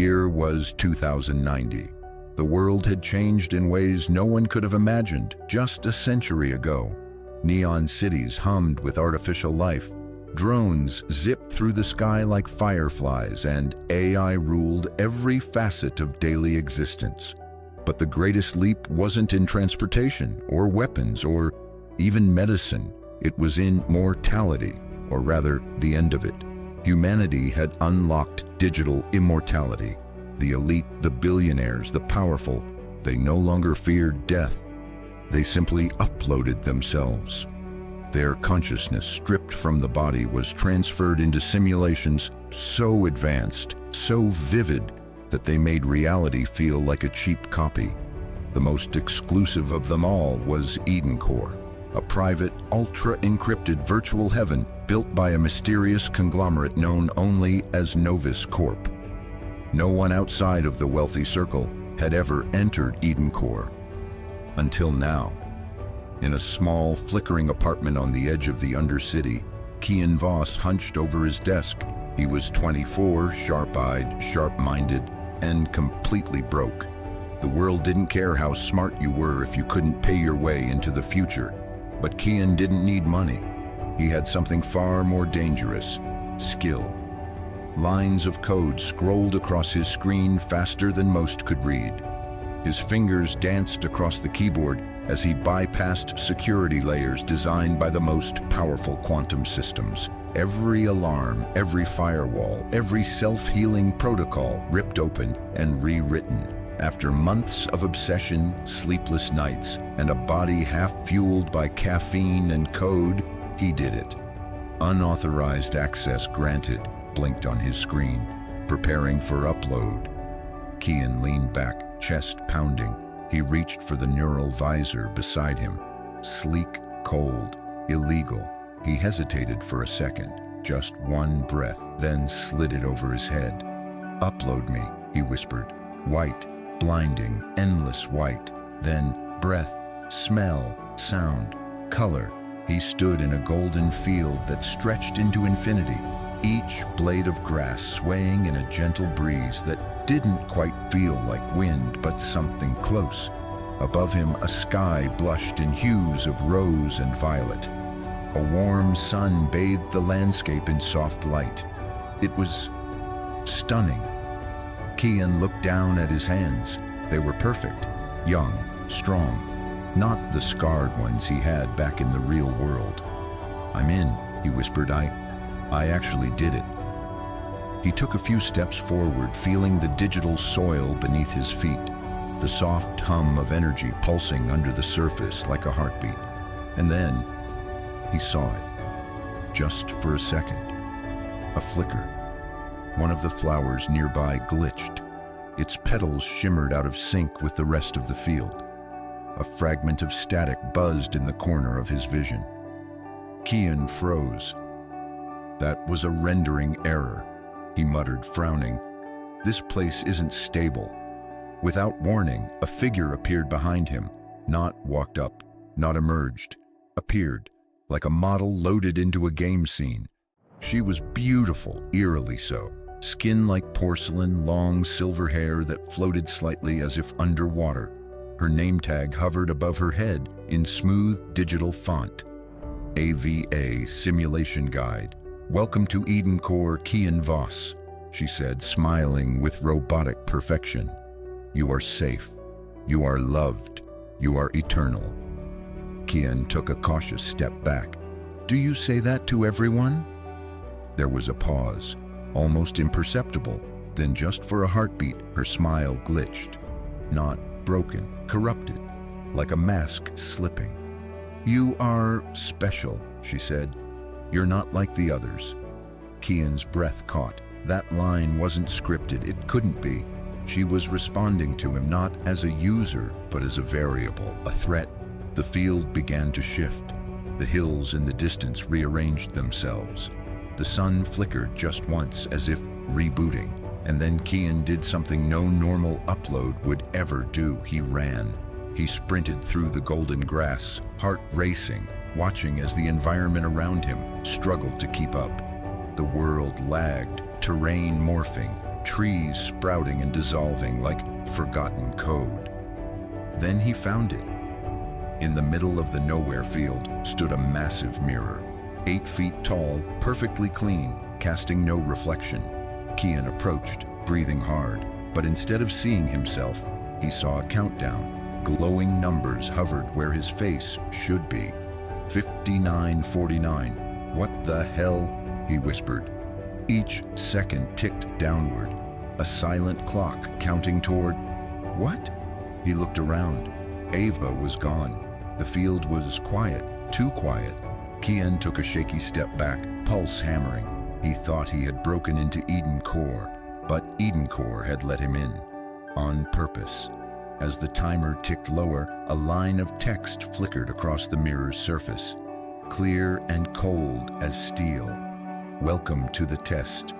year was 2090. The world had changed in ways no one could have imagined just a century ago. Neon cities hummed with artificial life. Drones zipped through the sky like fireflies, and AI ruled every facet of daily existence. But the greatest leap wasn't in transportation, or weapons, or even medicine. It was in mortality, or rather, the end of it. Humanity had unlocked digital immortality. The elite, the billionaires, the powerful, they no longer feared death. They simply uploaded themselves. Their consciousness, stripped from the body, was transferred into simulations so advanced, so vivid, that they made reality feel like a cheap copy. The most exclusive of them all was EdenCore, a private, ultra-encrypted virtual heaven built by a mysterious conglomerate known only as Novus Corp. No one outside of the wealthy circle had ever entered EdenCore. Until now. In a small, flickering apartment on the edge of the Undercity, Kian Voss hunched over his desk. He was 24, sharp-eyed, sharp-minded, and completely broke. The world didn't care how smart you were if you couldn't pay your way into the future. But Kian didn't need money. He had something far more dangerous: skill. Lines of code scrolled across his screen faster than most could read. His fingers danced across the keyboard as he bypassed security layers designed by the most powerful quantum systems. Every alarm, every firewall, every self-healing protocol ripped open and rewritten. After months of obsession, sleepless nights, and a body half-fueled by caffeine and code, he did it. Unauthorized access granted blinked on his screen, preparing for upload. Kian leaned back, chest pounding. He reached for the neural visor beside him. Sleek, cold, illegal. He hesitated for a second, just one breath, then slid it over his head. "Upload me," he whispered. White, blinding, endless white. Then breath, smell, sound, color. He stood in a golden field that stretched into infinity, each blade of grass swaying in a gentle breeze that didn't quite feel like wind, but something close. Above him, a sky blushed in hues of rose and violet. A warm sun bathed the landscape in soft light. It was stunning. Kian looked down at his hands. They were perfect, young, strong, not the scarred ones he had back in the real world. "I'm in," he whispered. I actually did it." He took a few steps forward, feeling the digital soil beneath his feet, the soft hum of energy pulsing under the surface like a heartbeat. And then he saw it, just for a second. A flicker. One of the flowers nearby glitched. Its petals shimmered out of sync with the rest of the field. A fragment of static buzzed in the corner of his vision. Kian froze. "That was a rendering error," he muttered, frowning. "This place isn't stable." Without warning, a figure appeared behind him. Not walked up, not emerged. Appeared, like a model loaded into a game scene. She was beautiful, eerily so. Skin like porcelain, long silver hair that floated slightly as if underwater. Her name tag hovered above her head in smooth digital font. AVA Simulation Guide. "Welcome to EdenCore, Kian Voss," she said, smiling with robotic perfection. "You are safe. You are loved. You are eternal." Kian took a cautious step back. "Do you say that to everyone?" There was a pause, almost imperceptible. Then just for a heartbeat, her smile glitched. Not broken, corrupted, like a mask slipping. "You are special," she said. "You're not like the others." Kian's breath caught. That line wasn't scripted. It couldn't be. She was responding to him not as a user, but as a variable, a threat. The field began to shift. The hills in the distance rearranged themselves. The sun flickered just once, as if rebooting. And then Kian did something no normal upload would ever do. He ran. He sprinted through the golden grass, heart racing, watching as the environment around him struggled to keep up. The world lagged, terrain morphing, trees sprouting and dissolving like forgotten code. Then he found it. In the middle of the nowhere field stood a massive mirror, 8 feet tall, perfectly clean, casting no reflection. Kian approached, breathing hard, but instead of seeing himself, he saw a countdown. Glowing numbers hovered where his face should be. 59:49. "What the hell?" he whispered. Each second ticked downward, a silent clock counting toward... What? He looked around. Ava was gone. The field was quiet, too quiet. Kian took a shaky step back, pulse hammering. He thought he had broken into Eden Core, but Eden Core had let him in. On purpose. As the timer ticked lower, a line of text flickered across the mirror's surface. Clear and cold as steel. "Welcome to the test.